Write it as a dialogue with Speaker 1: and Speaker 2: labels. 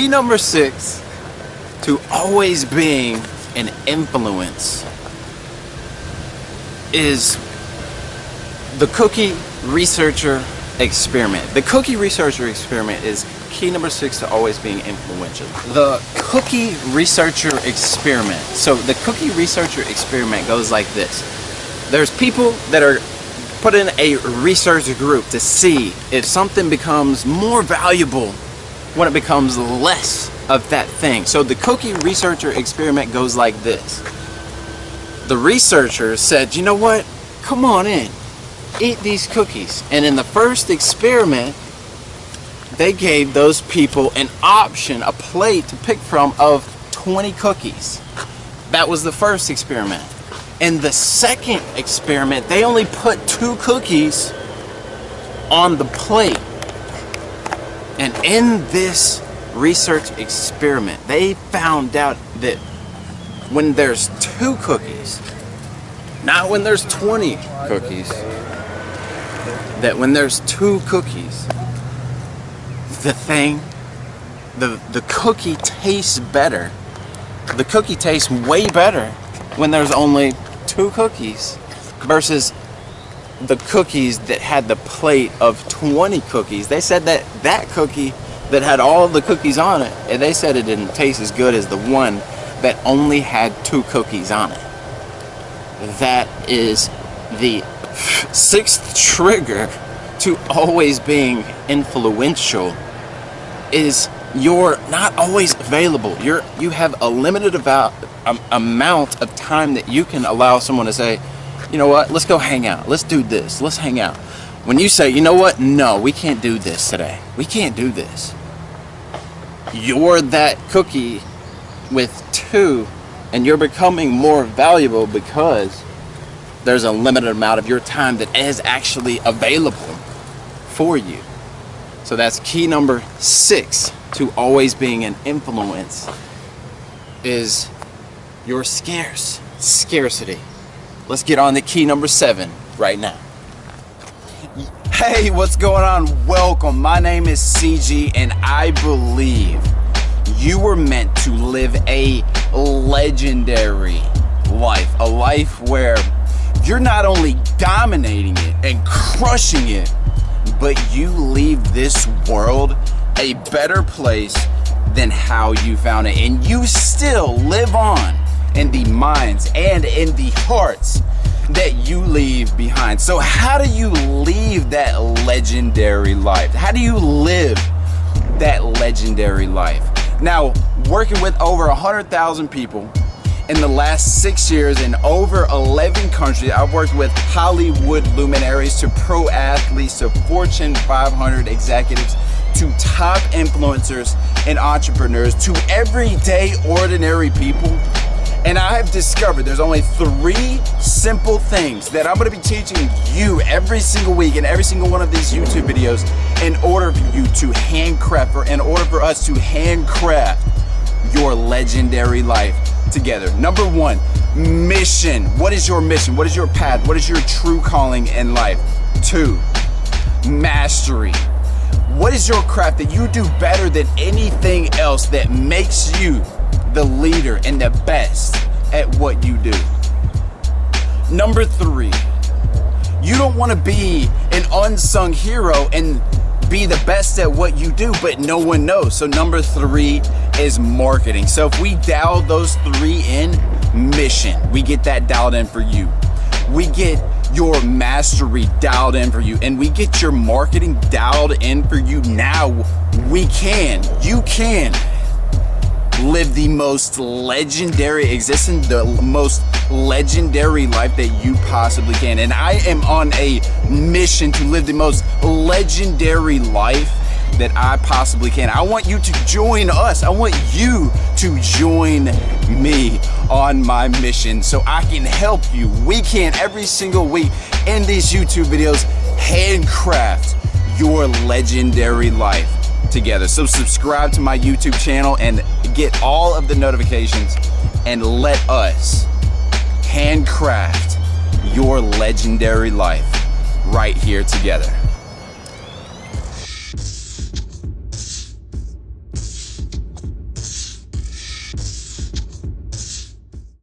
Speaker 1: number 6 to always being an influence is the cookie researcher experiment. The cookie researcher experiment is key number 6 to always being influential. The cookie researcher experiment. So the cookie researcher experiment goes like this. There's people that are put in a research group to see if something becomes more valuable when it becomes less of that thing. So the cookie researcher experiment goes like this. The researchers said, you know what? Come on in. Eat these cookies. And in the first experiment, they gave those people an option, a plate to pick from of 20 cookies. That was the first experiment. In the second experiment, they only put 2 cookies on the plate. And in this research experiment, they found out that when there's 2 cookies, not when there's 20 cookies, that when there's 2 cookies, the cookie tastes better. The cookie tastes way better when there's only 2 cookies versus the cookies that had the plate of 20 cookies. They said that that cookie that had all of the cookies on it, and they said it didn't taste as good as the one that only had 2 cookies on it. That is the 6th trigger to always being influential, is you're not always available. You have a limited amount of time that you can allow someone to say, you know what, let's go hang out. Let's do this. Let's hang out. When you say, you know what, no, we can't do this today. We can't do this. You're that cookie with 2, and you're becoming more valuable because there's a limited amount of your time that is actually available for you. So that's key number 6 to always being an influence, is your scarcity. Let's get on to key number 7 right now. Hey, what's going on? Welcome. My name is CG, and I believe you were meant to live a legendary life. A life where you're not only dominating it and crushing it, but you leave this world a better place than how you found it. And you still live on in the minds and in the hearts that you leave behind. So how do you leave that legendary life? How do you live that legendary life? Now, working with over 100,000 people in the last 6 years in over 11 countries, I've worked with Hollywood luminaries to pro athletes to Fortune 500 executives to top influencers and entrepreneurs to everyday ordinary people. And I've discovered there's only 3 simple things that I'm going to be teaching you every single week in every single one of these YouTube videos in order for you to handcraft, or in order for us to handcraft your legendary life together. Number 1, mission. What is your mission? What is your path? What is your true calling in life? 2, mastery. What is your craft that you do better than anything else that makes you the leader and the best at what you do? Number 3, you don't want to be an unsung hero and be the best at what you do, but no one knows. So number 3 is marketing. So if we dial those 3 in, mission, we get that dialed in for you. We get your mastery dialed in for you, and we get your marketing dialed in for you. Now you can live the most legendary existence, the most legendary life that you possibly can. And I am on a mission to live the most legendary life that I possibly can. I want you to join us. I want you to join me on my mission so I can help you. We can every single week in these YouTube videos handcraft your legendary life together. So subscribe to my YouTube channel and get all of the notifications, and let us handcraft your legendary life right here together.